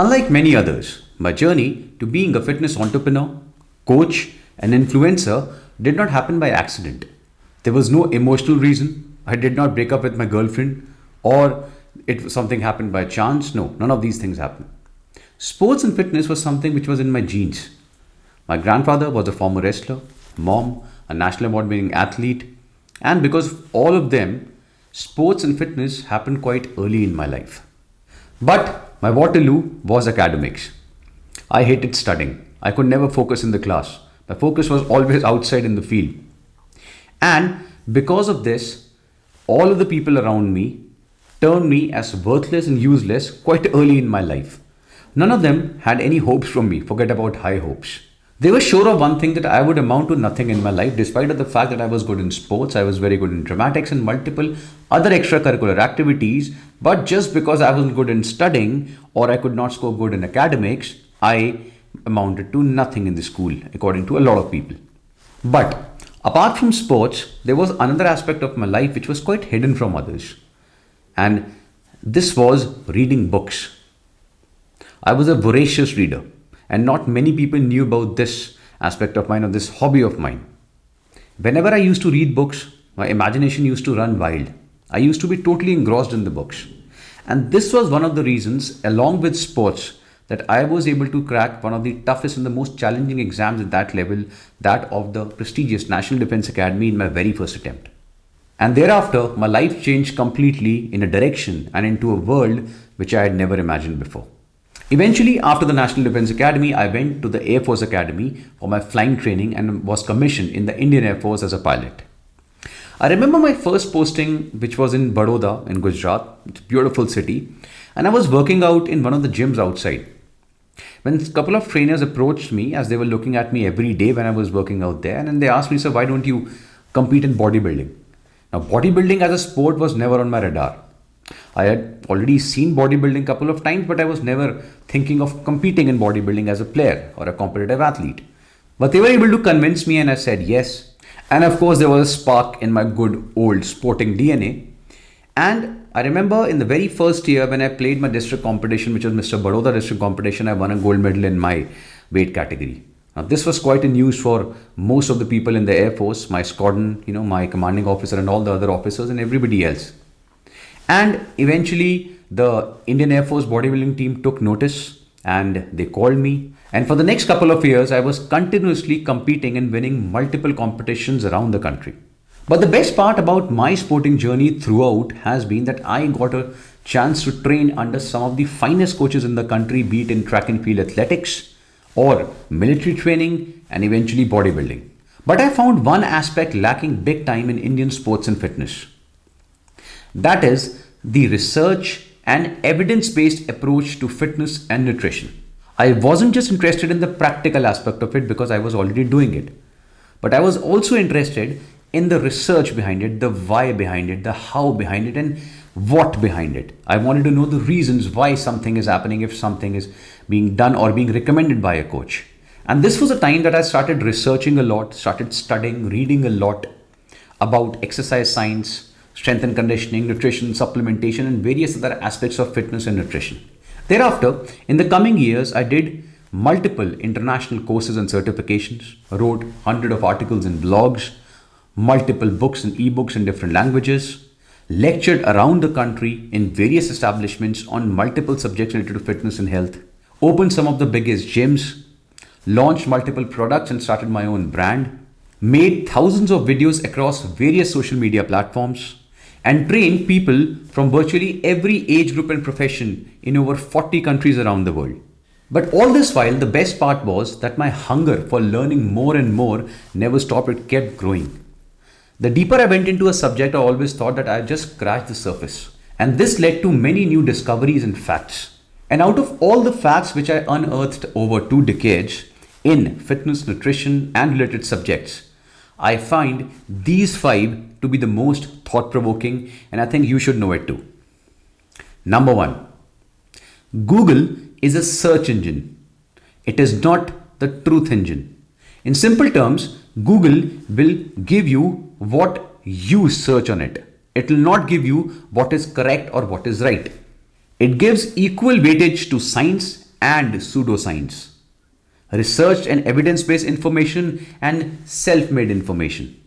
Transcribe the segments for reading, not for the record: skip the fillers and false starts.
Unlike many others, my journey to being a fitness entrepreneur, coach, and influencer did not happen by accident. There was no emotional reason. I did not break up with my girlfriend or something happened by chance. No, none of these things happened. Sports and fitness was something which was in my genes. My grandfather was a former wrestler, mom, a national award winning athlete, and because of all of them, sports and fitness happened quite early in my life. But my Waterloo was academics. I hated studying. I could never focus in the class. My focus was always outside in the field. And because of this, all of the people around me turned me as worthless and useless quite early in my life. None of them had any hopes from me, forget about high hopes. They were sure of one thing, that I would amount to nothing in my life, despite of the fact that I was good in sports, I was very good in dramatics and multiple other extracurricular activities. But just because I wasn't good in studying or I could not score good in academics, I amounted to nothing in the school, according to a lot of people. But apart from sports, there was another aspect of my life which was quite hidden from others. And this was reading books. I was a voracious reader, and not many people knew about this aspect of mine or this hobby of mine. Whenever I used to read books, my imagination used to run wild. I used to be totally engrossed in the books. And this was one of the reasons, along with sports, that I was able to crack one of the toughest and the most challenging exams at that level, that of the prestigious National Defense Academy, in my very first attempt. And thereafter, my life changed completely in a direction and into a world which I had never imagined before. Eventually, after the National Defense Academy, I went to the Air Force Academy for my flying training and was commissioned in the Indian Air Force as a pilot. I remember my first posting, which was in Baroda in Gujarat. It's a beautiful city. And I was working out in one of the gyms outside. When a couple of trainers approached me, as they were looking at me every day when I was working out there, and they asked me, "Sir, why don't you compete in bodybuilding?" Now, bodybuilding as a sport was never on my radar. I had already seen bodybuilding a couple of times, but I was never thinking of competing in bodybuilding as a player or a competitive athlete. But they were able to convince me, and I said yes. And of course, there was a spark in my good old sporting DNA. And I remember in the very first year when I played my district competition, which was Mr. Baroda district competition, I won a gold medal in my weight category. Now, this was quite a news for most of the people in the Air Force, my squadron, my commanding officer and all the other officers and everybody else. And eventually, the Indian Air Force bodybuilding team took notice and they called me. And for the next couple of years, I was continuously competing and winning multiple competitions around the country. But the best part about my sporting journey throughout has been that I got a chance to train under some of the finest coaches in the country, be it in track and field athletics or military training and eventually bodybuilding. But I found one aspect lacking big time in Indian sports and fitness. That is the research and evidence-based approach to fitness and nutrition. I wasn't just interested in the practical aspect of it because I was already doing it, but I was also interested in the research behind it, the why behind it, the how behind it, and what behind it. I wanted to know the reasons why something is happening, if something is being done or being recommended by a coach. And this was a time that I started researching a lot, started studying, reading a lot about exercise science, strength and conditioning, nutrition, supplementation, and various other aspects of fitness and nutrition. Thereafter, in the coming years, I did multiple international courses and certifications, wrote hundreds of articles and blogs, multiple books and ebooks in different languages, lectured around the country in various establishments on multiple subjects related to fitness and health, opened some of the biggest gyms, launched multiple products and started my own brand, made thousands of videos across various social media platforms, and trained people from virtually every age group and profession in over 40 countries around the world. But all this while, the best part was that my hunger for learning more and more never stopped, it kept growing. The deeper I went into a subject, I always thought that I had just scratched the surface. And this led to many new discoveries and facts. And out of all the facts which I unearthed over 2 decades in fitness, nutrition, and related subjects, I find these 5 to be the most thought-provoking, and I think you should know it too. Number 1, Google is a search engine. It is not the truth engine. In simple terms, Google will give you what you search on it. It will not give you what is correct or what is right. It gives equal weightage to science and pseudoscience. Researched and evidence-based information and self-made information.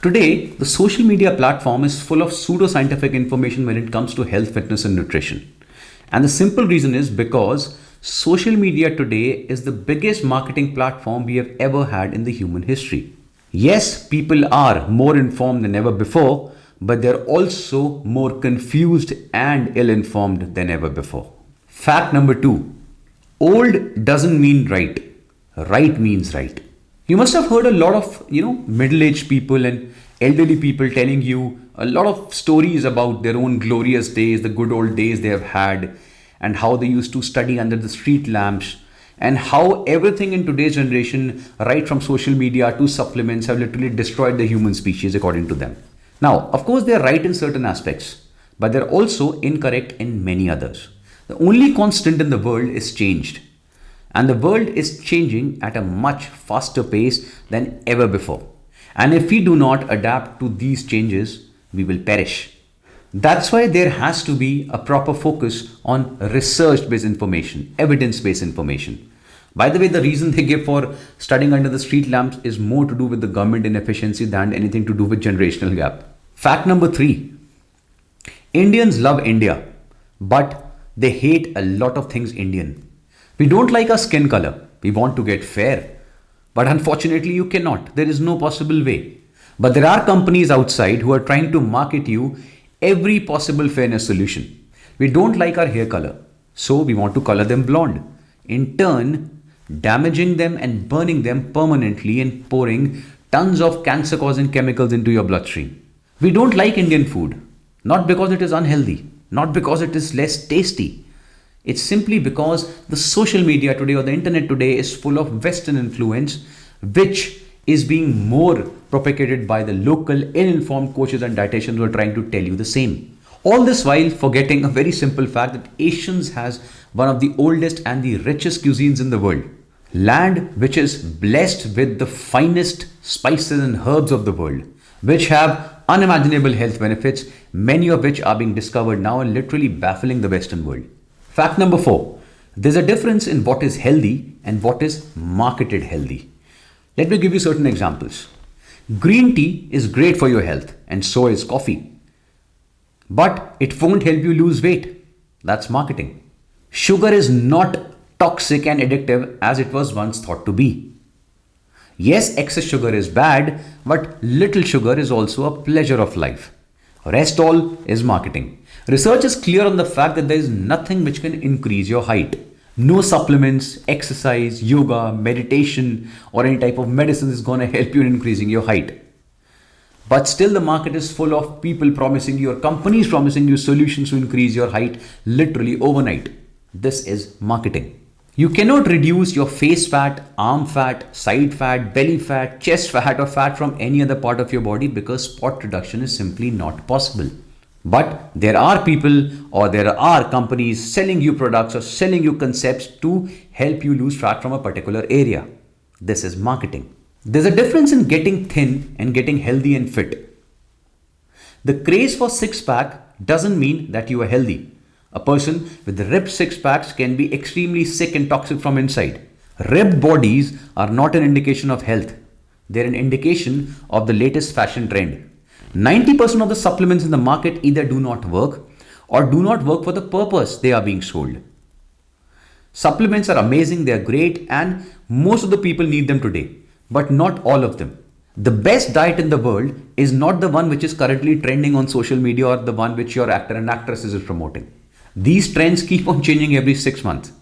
Today, the social media platform is full of pseudoscientific information when it comes to health, fitness and nutrition. And the simple reason is because social media today is the biggest marketing platform we have ever had in the human history. Yes, people are more informed than ever before, but they're also more confused and ill-informed than ever before. Fact number 2. Old doesn't mean right. Right means right. You must have heard a lot of, middle-aged people and elderly people telling you a lot of stories about their own glorious days, the good old days they have had, and how they used to study under the street lamps, and how everything in today's generation, right from social media to supplements, have literally destroyed the human species according to them. Now, of course, they're right in certain aspects, but they're also incorrect in many others. The only constant in the world is changed. And the world is changing at a much faster pace than ever before. And if we do not adapt to these changes, we will perish. That's why there has to be a proper focus on research-based information, evidence-based information. By the way, the reason they give for studying under the street lamps is more to do with the government inefficiency than anything to do with generational gap. Fact number 3. Indians love India, but they hate a lot of things Indian. We don't like our skin color. We want to get fair. But unfortunately, you cannot. There is no possible way. But there are companies outside who are trying to market you every possible fairness solution. We don't like our hair color, so we want to color them blonde. In turn, damaging them and burning them permanently and pouring tons of cancer-causing chemicals into your bloodstream. We don't like Indian food. Not because it is unhealthy. Not because it is less tasty. It's simply because the social media today or the internet today is full of Western influence, which is being more propagated by the local ill-informed coaches and dietitians who are trying to tell you the same. All this while forgetting a very simple fact that Asians has one of the oldest and the richest cuisines in the world. Land which is blessed with the finest spices and herbs of the world, which have unimaginable health benefits, many of which are being discovered now and literally baffling the Western world. Fact number 4. There's a difference in what is healthy and what is marketed healthy. Let me give you certain examples. Green tea is great for your health and so is coffee. But it won't help you lose weight. That's marketing. Sugar is not toxic and addictive as it was once thought to be. Yes, excess sugar is bad, but little sugar is also a pleasure of life. Rest all is marketing. Research is clear on the fact that there is nothing which can increase your height. No supplements, exercise, yoga, meditation, or any type of medicine is going to help you in increasing your height. But still the market is full of people promising you or companies promising you solutions to increase your height literally overnight. This is marketing. You cannot reduce your face fat, arm fat, side fat, belly fat, chest fat or fat from any other part of your body because spot reduction is simply not possible. But there are people or there are companies selling you products or selling you concepts to help you lose fat from a particular area. This is marketing. There's a difference in getting thin and getting healthy and fit. The craze for six-pack doesn't mean that you are healthy. A person with ripped six-packs can be extremely sick and toxic from inside. Ripped bodies are not an indication of health. They're an indication of the latest fashion trend. 90% of the supplements in the market either do not work or do not work for the purpose they are being sold. Supplements are amazing, they are great, and most of the people need them today, but not all of them. The best diet in the world is not the one which is currently trending on social media or the one which your actor and actresses is promoting. These trends keep on changing every 6 months.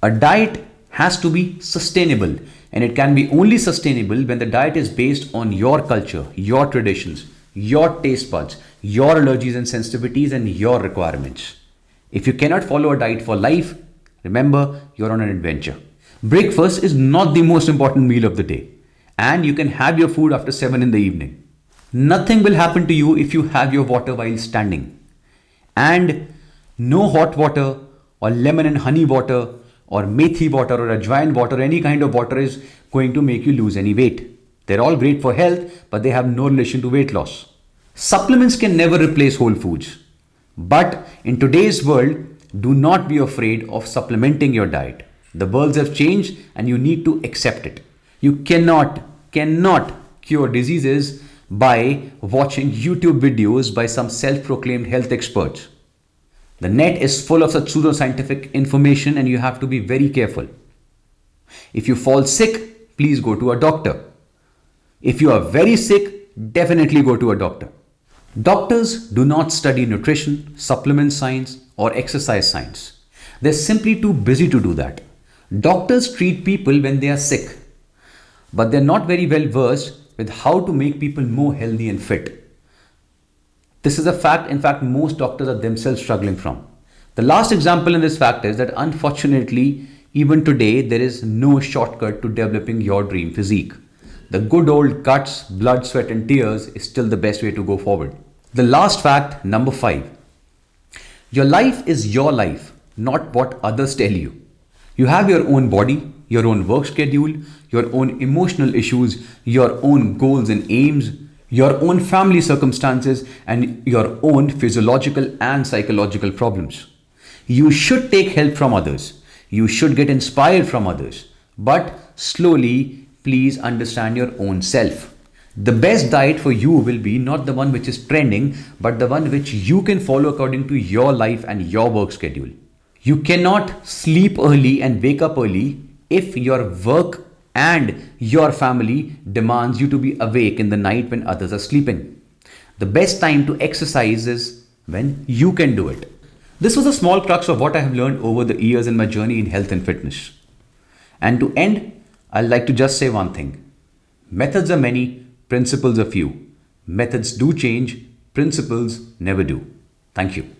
A diet has to be sustainable, and it can be only sustainable when the diet is based on your culture, your traditions, your taste buds, your allergies and sensitivities, and your requirements. If you cannot follow a diet for life, remember you're on an adventure. Breakfast is not the most important meal of the day, and you can have your food after 7 in the evening. Nothing will happen to you if you have your water while standing. And no hot water or lemon and honey water or methi water or ajwain water, any kind of water is going to make you lose any weight. They're all great for health, but they have no relation to weight loss. Supplements can never replace whole foods. But in today's world, do not be afraid of supplementing your diet. The worlds have changed and you need to accept it. You cannot cure diseases by watching YouTube videos by some self-proclaimed health experts. The net is full of such pseudoscientific information and you have to be very careful. If you fall sick, please go to a doctor. If you are very sick, definitely go to a doctor. Doctors do not study nutrition, supplement science, or exercise science. They're simply too busy to do that. Doctors treat people when they are sick, but they're not very well versed with how to make people more healthy and fit. This is a fact, in fact, most doctors are themselves struggling from. The last example in this fact is that unfortunately, even today, there is no shortcut to developing your dream physique. The good old guts, blood, sweat, and tears is still the best way to go forward. The last fact, number 5. Your life is your life, not what others tell you. You have your own body, your own work schedule, your own emotional issues, your own goals and aims, your own family circumstances, and your own physiological and psychological problems. You should take help from others. You should get inspired from others. But slowly, please understand your own self. The best diet for you will be not the one which is trending, but the one which you can follow according to your life and your work schedule. You cannot sleep early and wake up early if your work and your family demands you to be awake in the night when others are sleeping. The best time to exercise is when you can do it. This was a small crux of what I have learned over the years in my journey in health and fitness. And to end, I'd like to just say one thing. Methods are many, principles are few. Methods do change, principles never do. Thank you.